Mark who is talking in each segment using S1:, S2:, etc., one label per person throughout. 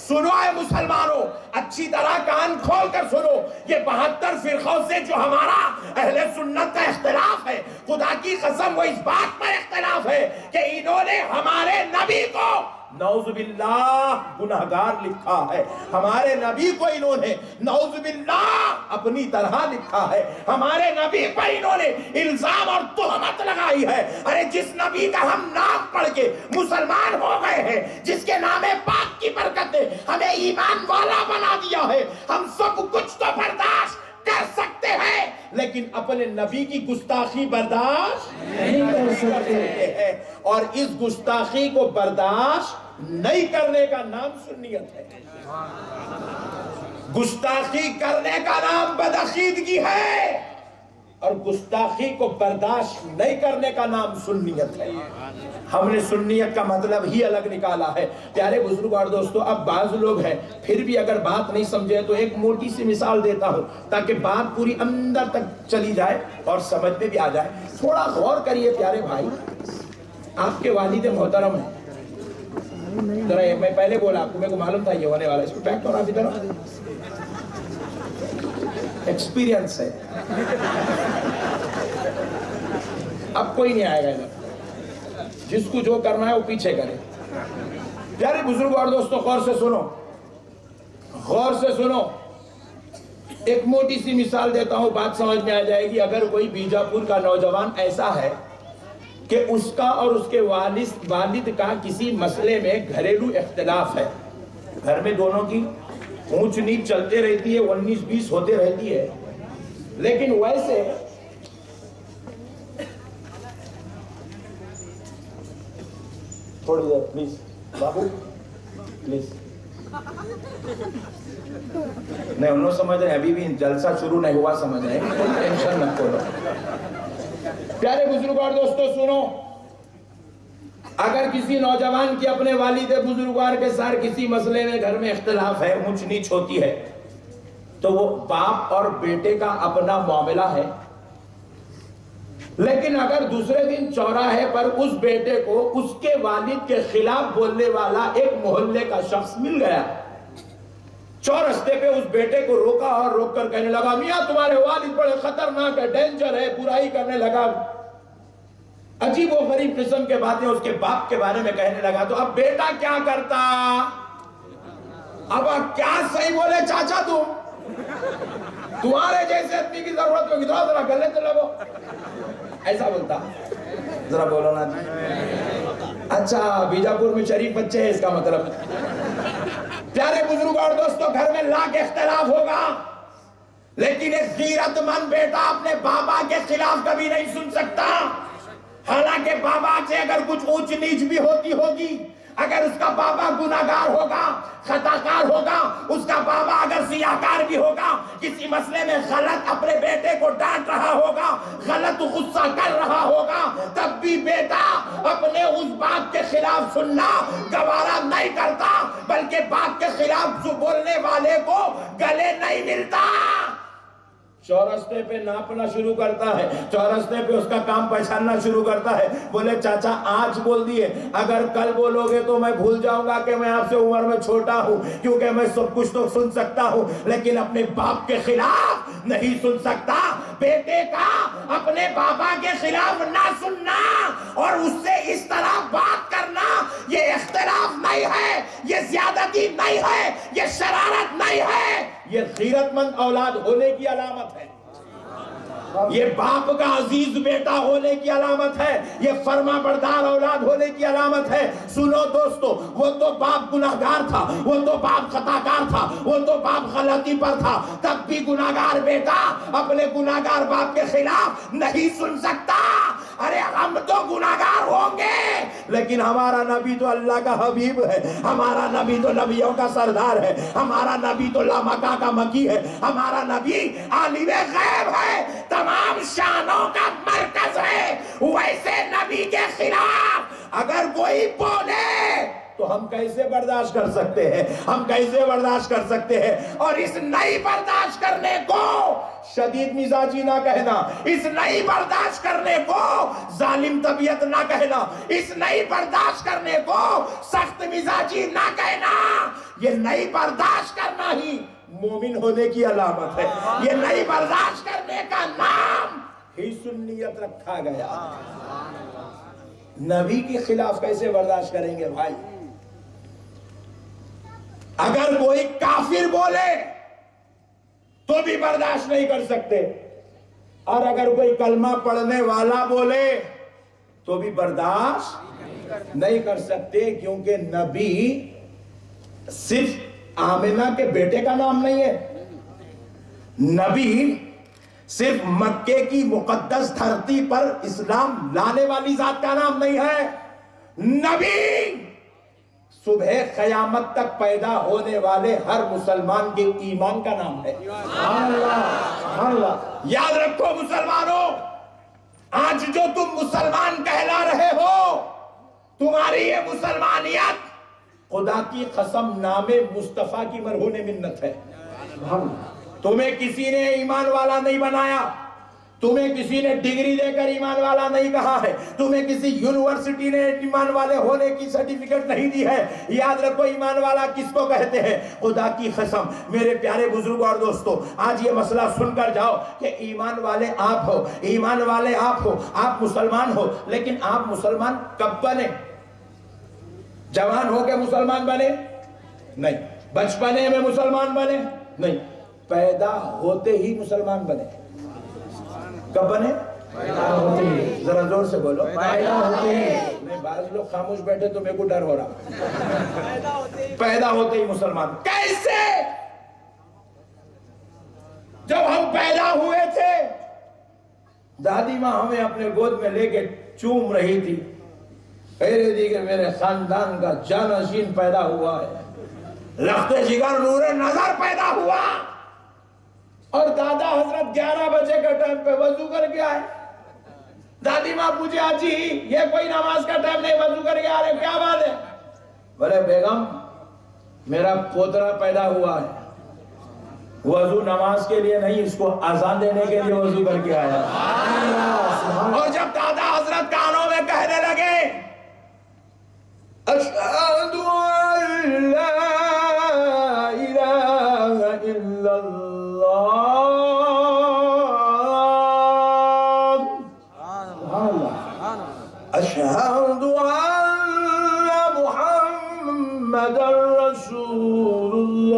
S1: सुनो है मुसलमानों, अच्छी तरह कान खोल कर सुनो, ये 72 फिरकों से जो हमारा अहले सुन्नत का इख्तिलाफ है, खुदा की कसम वो इस बात पर इख्तिलाफ है कि इन्होंने हमारे नबी को नौजुबिल्लाह गुनहगार लिखा है, हमारे नबी को इन्होंने नौजुबिल्लाह अपनी तरह लिखा है, हमारे नबी पर इन्होंने इल्जाम और तोहमत लगाई है। अरे जिस नबी का हम नाम पढ़ के मुसलमान हो गए हैं, जिसके नामे पाक की बरकत ने हमें ईमान वाला बना दिया है, हम सब कुछ तो बर्दाश्त कर सकते हैं, लेकिन अपने नबी की गुस्ताखी बर्दाश्त नहीं कर सकते हैं। और इस गुस्ताखी को बर्दाश्त नहीं करने का नाम सुन्नियत है। गुस्ताखी करने का नाम बदअकीदगी है, और गुस्ताखी को बर्दाश्त नहीं करने का नाम सुन्नियत है। हमने सुन्नियत का मतलब ही अलग निकाला है। प्यारे बुजुर्ग और दोस्तों, अब बाज लोग हैं फिर भी अगर बात नहीं समझे तो एक मोटी सी मिसाल देता हूं ताकि बात पूरी अंदर तक चली जाए और समझ में भी आ जाए। थोड़ा गौर करिए प्यारे भाई, आपके वालिद मोहतरम है, जरा मैं पहले बोला आपको, मेरे को मालूम था ये होने वाला, इसको पैक करो, इधर एक्सपीरियंस है, अब कोई नहीं आएगा इधर, जिसको जो करना है वो पीछे करे। प्यारे बुजुर्ग और दोस्तों, गौर से सुनो, गौर से सुनो, एक मोटी सी मिसाल देता हूं, बात समझ में आ जाएगी। अगर कोई बीजापुर का नौजवान ऐसा है कि उसका और उसके वालिद का किसी मसले में घरेलू इख्तिलाफ है, घर में दोनों की ऊंच नीच चलते रहती है, 19-20 होते रहती है, लेकिन वैसे थोड़ी देर प्लीज बाबू, प्लीज। नहीं, उन लोग समझ रहे हैं, अभी भी जलसा शुरू नहीं हुआ, समझ रहे हैं, टेंशन मत करो। प्यारे बुजुर्ग और दोस्तों सुनो, अगर किसी नौजवान की अपने वालिद बुजुर्गवार के साथ किसी मसले में घर में इख्तिलाफ है, ऊंच नीच होती है, तो वो बाप और बेटे का अपना मामला है। लेकिन अगर दूसरे दिन चौराहे पर उस बेटे को उसके वालिद के खिलाफ बोलने वाला एक मोहल्ले का शख्स मिल गया, चौरस्ते पे उस बेटे को रोका और रोक कर कहने लगा, मियां तुम्हारे वालिद बड़े खतरनाक है, डेंजर है, बुराई करने लगा, अजीब व गरीब किस्म के बातें उसके बाप के बारे में कहने लगा। तो अब बेटा क्या करता? अब क्या सही बोले चाचा, तुम्हारे जैसे आदमी की जरूरत होगी, जरा गले तो लगो, ऐसा बोलता। जरा बोलो ना जी। अच्छा, बीजापुर में शरीफ बच्चे हैं, इसका मतलब। प्यारे बुजुर्ग और दोस्तों, घर में लाख इख्तिलाफ होगा, लेकिन एक गीरतमंद बेटा अपने बाबा के खिलाफ कभी नहीं सुन सकता। हालांकि बाबा से अगर कुछ ऊंच नीच भी होती होगी, अगर उसका बाबा गुनाहगार होगा, खताकार होगा, उसका बाबा अगर सियाकार भी होगा, किसी मसले में गलत अपने बेटे को डांट रहा होगा, गलत गुस्सा कर रहा होगा, तब भी बेटा अपने उस बाप के खिलाफ सुनना गवारा नहीं करता, बल्कि बाप के खिलाफ जो बोलने वाले को गले नहीं मिलता। चौरस्ते पे नापना शुरू करता है, चौरस्ते पे उसका काम पहचानना शुरू करता है। बोले चाचा आज बोल दिए, अगर कल बोलोगे तो मैं भूल जाऊंगा कि मैं आपसे उम्र में छोटा हूं, क्योंकि मैं सब कुछ तो सुन सकता हूं, लेकिन अपने बाप के खिलाफ नहीं सुन सकता। बेटे का अपने बाबा के खिलाफ ना सुनना और उससे इस तरह बात करना, ये इख्तिलाफ नहीं है, ये ज्यादती नहीं है, ये शरारत नहीं है, ये गैरतमंद औलाद होने की अलामत है, ये बाप का अजीज बेटा होने की अलामत है, ये फर्मा बरदार औलाद होने की अलामत है। सुनो दोस्तों, वो तो बाप गुनाहगार था, वो तो बाप खताकार था, वो तो बाप गलती पर था, तब भी गुनाहगार बेटा अपने गुनाहगार बाप के खिलाफ नहीं सुन सकता। अरे हम तो गुनाहगार होंगे, लेकिन हमारा नबी तो अल्लाह का हबीब है, हमारा नबी तो नबियों का सरदार है, हमारा नबी तो लामका का मकी है, हमारा नबी आलिम गैब है, तमाम शानों का मरकज है। वैसे नबी के खिलाफ अगर कोई बोले तो हम कैसे बर्दाश्त कर सकते हैं, हम कैसे बर्दाश्त कर सकते हैं। और इस नहीं बर्दाश्त करने को शदीद मिजाजी ना कहना, इस नहीं बर्दाश्त करने को जालिम तबीयत ना कहना, इस नहीं बर्दाश्त करने को सख्त मिजाजी ना कहना। ये नहीं बर्दाश्त करना ही मोमिन होने की अलामत है। ये नहीं बर्दाश्त करने का नाम ही सुन्नियत रखा गया। नबी के खिलाफ कैसे बर्दाश्त करेंगे भाई? अगर कोई काफिर बोले तो भी बर्दाश्त नहीं कर सकते, और अगर कोई कलमा पढ़ने वाला बोले तो भी बर्दाश्त नहीं कर सकते, क्योंकि नबी सिर्फ आमिना के बेटे का नाम नहीं है। नबी सिर्फ मक्के की मुकद्दस धरती पर इस्लाम लाने वाली जात का नाम नहीं है। नबी सुबह क़यामत तक पैदा होने वाले हर मुसलमान के ईमान का नाम है। अल्लाह, याद रखो मुसलमानों, आज जो तुम मुसलमान कहला रहे हो, तुम्हारी ये मुसलमानियत खुदा की कसम नामे मुस्तफा की मरहून मिन्नत है। तुम्हें किसी ने ईमान वाला नहीं बनाया, तुम्हें किसी ने डिग्री देकर ईमान वाला नहीं कहा है, तुम्हें किसी यूनिवर्सिटी ने ईमान वाले होने की सर्टिफिकेट नहीं दी है। याद रखो ईमान वाला किसको कहते हैं? खुदा की कसम मेरे प्यारे बुजुर्ग और दोस्तों, आज ये मसला सुनकर जाओ कि ईमान वाले आप हो, ईमान वाले आप हो, आप मुसलमान हो। लेकिन आप मुसलमान कब बने? जवान हो के मुसलमान बने नहीं, बचपने में मुसलमान बने नहीं, पैदा होते ही मुसलमान बने। कब बने? पैदा होते ही। जरा जोर से बोलो, पैदा होते ही। नहीं, बाज लोग खामोश बैठे तो मेरे को डर हो रहा। पैदा होते ही मुसलमान। कैसे? जब हम पैदा हुए थे, दादी माँ हमें अपने गोद में लेके चूम रही थी, पहले दी कि मेरे खानदान का जानशीन पैदा हुआ है, लख्ते जिगर नूरे नजर पैदा हुआ। और दादा हजरत 11 बजे के टाइम पे वजू कर गया है। दादी माँ पूछे, आजी ये कोई नमाज का टाइम नहीं, वजू कर गया? अरे क्या बात है? बोले बेगम मेरा पोतरा पैदा हुआ है, वजू नमाज के लिए नहीं, इसको अजान देने के लिए वजू करके आया। और जब दादा हजरत कानों में कहने लगे अशहदु अल्ला इलाहा इल्लल्लाह, अशहदु अन्ना मुहम्मदर रसूलुल्लाह,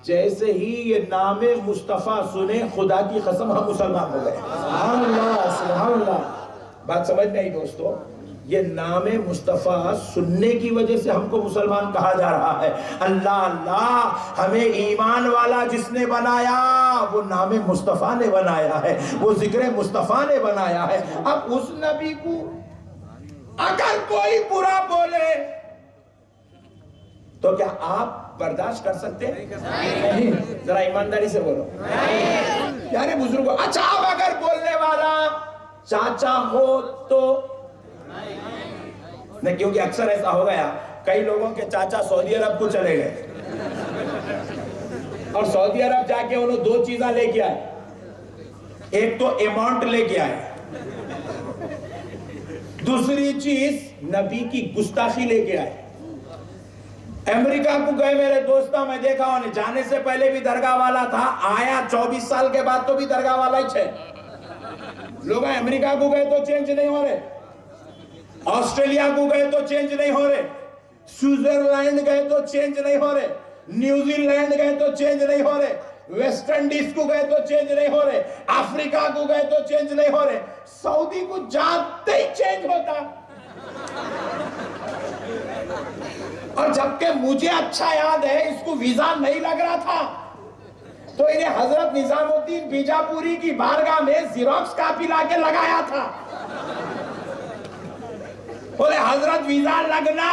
S1: जैसे ही ये नामे मुस्तफा सुने, खुदा की कसम हम मुसलमान हो गए। बात समझ में आई दोस्तों? ये नामे मुस्तफा सुनने की वजह से हमको मुसलमान कहा जा रहा है। अल्लाह अल्लाह, हमें ईमान वाला जिसने बनाया वो नामे मुस्तफा ने बनाया है, वो जिक्र मुस्तफा ने बनाया है। अब उस नबी को अगर कोई बुरा बोले तो क्या आप बर्दाश्त कर सकते हैं? जरा ईमानदारी से बोलो प्यारे बुजुर्गों। अच्छा, अब अगर बोलने वाला चाचा हो तो नहीं, क्योंकि अक्सर ऐसा हो गया, कई लोगों के चाचा सऊदी अरब को चले गए और सऊदी अरब जाके उन्होंने 2 चीजें लेके आए। एक तो अमाउंट लेके आए, दूसरी चीज नबी की गुस्ताखी लेके आए। अमेरिका को गए मेरे दोस्तों, मैं देखा उन्हें जाने से पहले भी दरगाह वाला था, आया 24 साल के बाद तो भी दरगाह वाला ही है। लोग अमेरिका को गए तो चेंज नहीं हो रहे, ऑस्ट्रेलिया को गए तो चेंज नहीं हो रहे, स्विट्जरलैंड गए तो चेंज नहीं हो रहे, न्यूजीलैंड गए तो चेंज नहीं हो रहे, वेस्ट इंडीज को गए तो चेंज नहीं हो रहे, अफ्रीका को गए तो चेंज नहीं हो रहे, सऊदी को जाते ही चेंज होता। और जबकि मुझे अच्छा याद है, इसको वीजा नहीं लग रहा था तो इन्हें हजरत निजामुद्दीन बीजापुरी की बारगाह में जीरोक्स कॉपी लाके लगाया था। बोले हजरत वीजा लगना,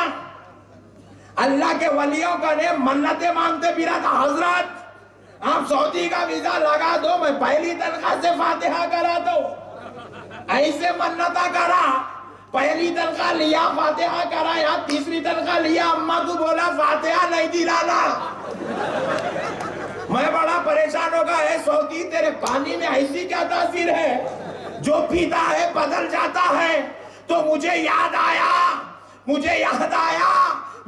S1: अल्लाह के वलियों का ने मन्नतें मांगते फिरा था, हजरत आप सऊदी का वीजा लगा दो, मैं पहली तनख्वाह से फातिहा करा दो। ऐसे मन्नता करा, पहली तनख्वाह लिया फातिहा कराया, तीसरी तनख्वाह लिया अम्मा को बोला फातिहा नहीं दिलाना। मैं बड़ा परेशान होगा, है सऊदी तेरे पानी में ऐसी क्या तासीर है, जो पीता है बदल जाता है। तो मुझे याद आया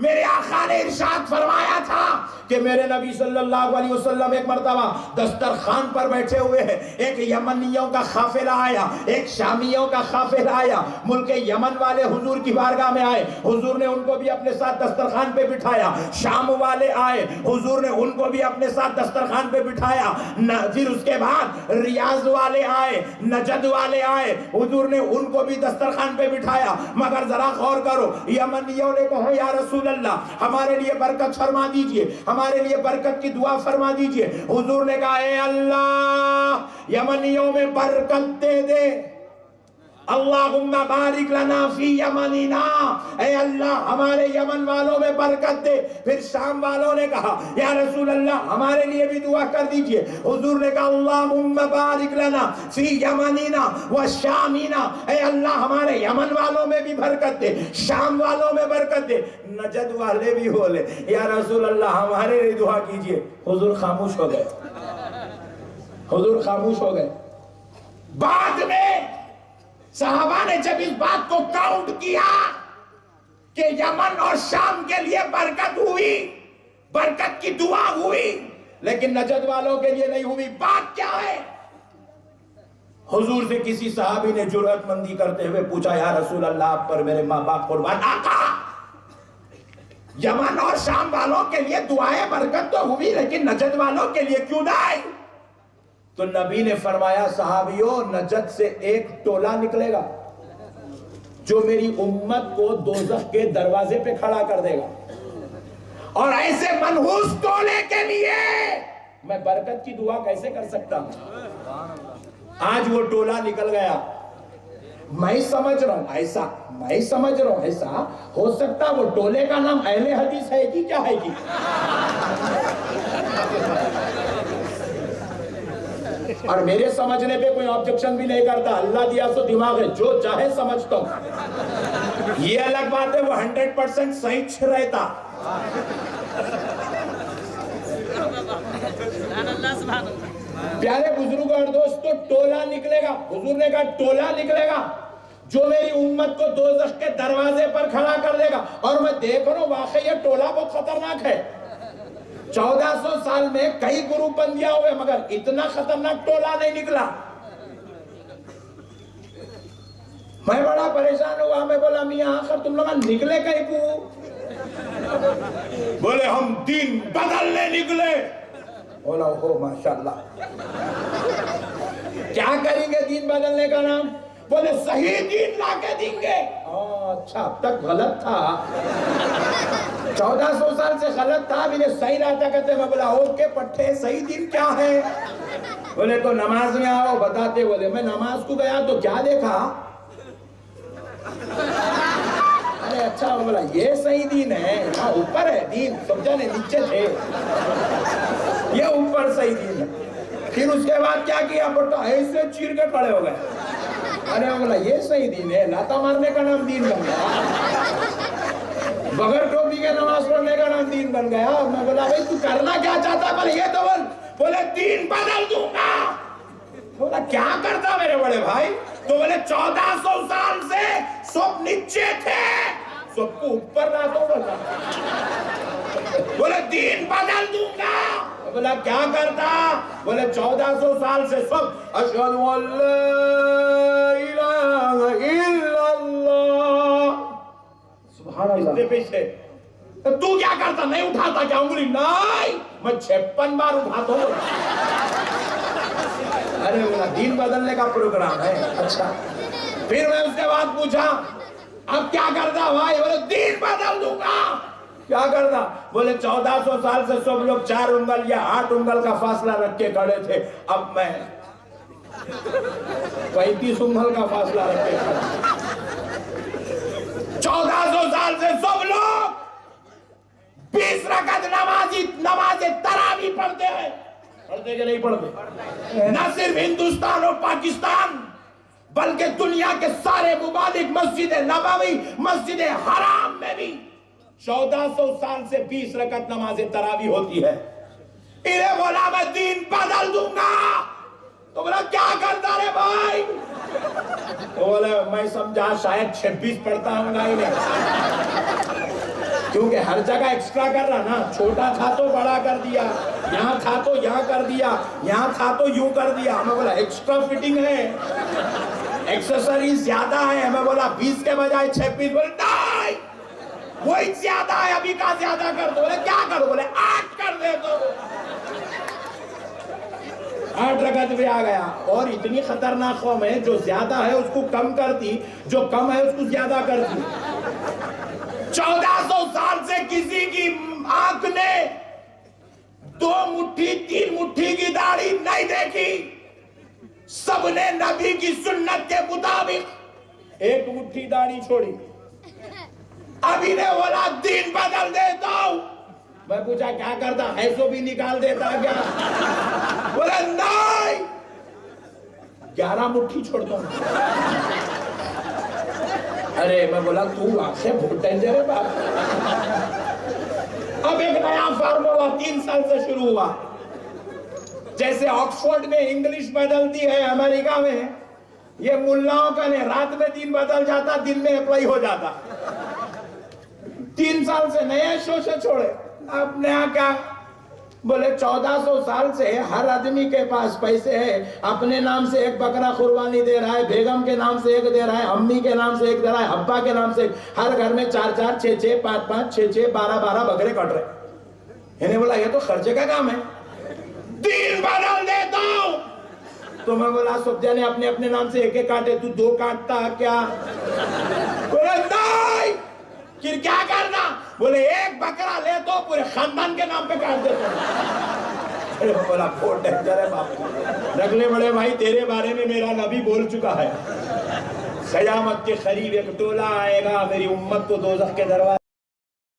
S1: मेरे आका ने इरशाद फरमाया था कि मेरे नबी सल्लल्लाहु अलैहि वसल्लम एक मर्तबा दस्तरखान पर बैठे हुए हैं, एक यमनियों का काफिला आया, एक शामियों का काफिला आया, मुल्क यमन वाले हुजूर की बारगाह में आए, हुजूर ने उनको भी अपने साथ दस्तरखान पे बिठाया। शाम वाले आए, हुजूर ने उनको भी अपने साथ दस्तरखान पे बिठाया। फिर उसके बाद रियाज वाले आए, नजद वाले आए, हुजूर ने उनको भी दस्तरखान पे बिठाया। मगर जरा गौर करो, यमनियों ने कहा या रसूल अल्लाह हमारे लिए बरकत फरमा दीजिए, हमारे लिए बरकत की दुआ फरमा दीजिए। हुजूर ने कहा ए अल्लाह यमनियों में बरकत दे दे, अल्लाहुम्मा बारिक लना फी यमनिना, ए अल्लाह हमारे यमन वालों में बरकत दे। फिर शाम वालों ने कहा या रसूल अल्लाह हमारे लिए भी दुआ कर दीजिए। हुजूर ने कहा अल्लाहुम्मा बारिक लना फी यमनिना व शामिना, ए अल्लाह हमारे यमन वालों में भी बरकत दे, शाम वालों में बरकत दे। नजद वाले भी बोले या रसूल अल्लाह हमारे लिए दुआ कीजिए। हुजूर खामोश हो गए, हुजूर खामोश हो गए। बाद में सहाबा ने जब इस बात को काउंट किया कि यमन और शाम के लिए बरकत हुई, बरकत की दुआ हुई, लेकिन नजद वालों के लिए नहीं हुई। बात क्या है? हुजूर से किसी सहाबी ने जुर्रतमंदी करते हुए पूछा या रसूल अल्लाह आप पर मेरे माँ बाप कुर्बान। आका यमन और शाम वालों के लिए दुआएं बरकत तो हुई, लेकिन नजद वालों के लिए क्यों नहीं? तो नबी ने फरमाया सहाबियों नजद से एक टोला निकलेगा जो मेरी उम्मत को दोज़ख के दरवाजे पे खड़ा कर देगा, और ऐसे मनहूस टोले के लिए मैं बरकत की दुआ कैसे कर सकता हूं। आज वो टोला निकल गया। मैं समझ रहा हूं ऐसा, मैं समझ रहा हूं ऐसा हो सकता वो टोले का नाम अहले हदीस है कि क्या है कि और मेरे समझने पे कोई ऑब्जेक्शन भी नहीं करता। अल्लाह दिया सो दिमाग है, जो चाहे समझता हूं। ये अलग बात है वो 100% सही रहता। प्यारे बुजुर्गों और दोस्तों टोला निकलेगा, हुजूर ने कहा टोला निकलेगा जो मेरी उम्मत को दोज़ख के दरवाजे पर खड़ा कर देगा। और मैं देख रहा हूं वाकई ये टोला बहुत खतरनाक है। 1400 साल में कई ग्रुप बंदियां हुए मगर इतना खतरनाक टोला नहीं निकला। मैं बड़ा परेशान हुआ। मैं बोला मियां आखिर तुम लोग निकले कहीं को? बोले हम दीन बदलने निकले। बोला हो माशाल्लाह, क्या करेंगे दीन बदलने का नाम? बोले सही दीन ला के देंगे। अच्छा अब तक गलत था, 1400 साल से गलत था, अभी सही रहता कहते। मैं बोला ओके पट्टे सही दिन क्या है? बोले तो नमाज में आओ बताते। बोले मैं नमाज को गया तो क्या देखा? अरे अच्छा। बोला ये सही दिन है, हाँ ऊपर है दीन, समझा नहीं नीचे थे, ये ऊपर सही दिन है। फिर उसके बाद क्या किया? पट्टा ऐसे चीर के खड़े हो गए। अरे बोला ये सही दिन है, लाता मारने का नाम दीन बन गया, बगैर टोपी के नमाज पढ़ने का नाम दीन बन गया। मैं बोला भाई तू करना क्या चाहता? बोले ये तो बोल। बोले दीन बदल दूंगा। बोला क्या करता मेरे बड़े भाई? तो बोले 1400 साल से सब नीचे थे, सबको ऊपर ला दो। बोले दीन बदल दूंगा। बोला क्या करता? बोले 1400 साल से सब अशहदु अल्ला इलाहा इल्लल्लाह सुभान अल्लाह पीछे। तो तू क्या करता? नहीं उठाता क्या उंगली? नहीं, मैं 56 बार उठाता हूं। अरे बोला दीन बदलने का प्रोग्राम है। अच्छा। फिर मैं उसके बाद पूछा अब क्या करता भाई? बोले दीन बदल दूंगा। क्या करता? बोले 1400 साल से सब लोग 4 उंगल या 8 उंगल का फासला रख के खड़े थे, अब मैं 35 उंगल का फासला रख के खड़ा। 1400 साल से सब लोग 20 रकात नमाज तरावी पढ़ते हैं। पढ़ते कि नहीं पढ़ते? न सिर्फ हिंदुस्तान और पाकिस्तान बल्कि दुनिया के सारे मुबालिक मस्जिद नबवी, मस्जिद हराम में भी 1400 साल से 20 रकत नमाज तरावी होती है। इन्हें बोला मैं दीन बदल दूंगा, तो बोला क्या करता रे भाई? तो बोले मैं समझा शायद 26 पढ़ता हूँ इन्हें, क्योंकि हर जगह एक्स्ट्रा कर रहा ना, छोटा था तो बड़ा कर दिया, यहाँ था तो यहाँ कर दिया, यहाँ था तो यूं कर दिया। हमें बोला एक्स्ट्रा फिटिंग है, एक्सेसरीज ज्यादा है। हमें बोला 20 के बजाय 26। बोले नहीं वही ज्यादा है, अभी का ज्यादा कर दो। बोले क्या करो? बोले 8 कर दे दो। 8 रकत भी आ गया। और इतनी खतरनाक कौम है, जो ज्यादा है उसको कम करती, जो कम है उसको ज्यादा करती। 1400 साल से किसी की आंख ने 2 मुट्ठी 3 मुट्ठी की दाढ़ी नहीं देखी। सबने नबी की सुन्नत के मुताबिक 1 मुट्ठी दाढ़ी छोड़ी। अभी ने बोला दीन बदल देता हूं। मैं पूछा क्या करता है? सो भी निकाल देता क्या? बोला नहीं, 11 मुट्ठी छोड़ता हूं। अरे मैं बोला तू आपसे बहुत डेंजर है बाप। अब एक नया फार्मूला 3 साल से शुरू हुआ। जैसे ऑक्सफोर्ड में इंग्लिश बदलती है, अमेरिका में ये मुल्लाओं का ने रात में दिन बदल जाता, दिन में अप्लाई हो जाता। 3 साल से नए शो से छोड़े। अब नया क्या? बोले 1400 साल से हर आदमी के पास पैसे है, अपने नाम से 1 बकरा कुर्बानी दे रहा है, बेगम के नाम से 1 दे रहा है, अम्मी के नाम से 1 दे रहा है, अब्बा के नाम से 1। हर घर में 4-4, 6-6, 5-5, 6-6, 12-12 बकरे कट रहे। इन्हें बोला ये तो खर्चे का काम है, दीन बदल देता हूं। तो मैं बोला सुब्जा ने अपने अपने नाम से 1-1 काटे, तू 2 काटता क्या? बोले नहीं, फिर क्या करना? बोले 1 बकरा ले तो पूरे खानदान के नाम पे काट देता। अरे बोला बहुत डेंजर है बापू। रख ले बड़े भाई, तेरे बारे में मेरा नबी बोल चुका है, क़यामत के करीब एक टोला आएगा, मेरी उम्मत को दोज़ख के दरवाजे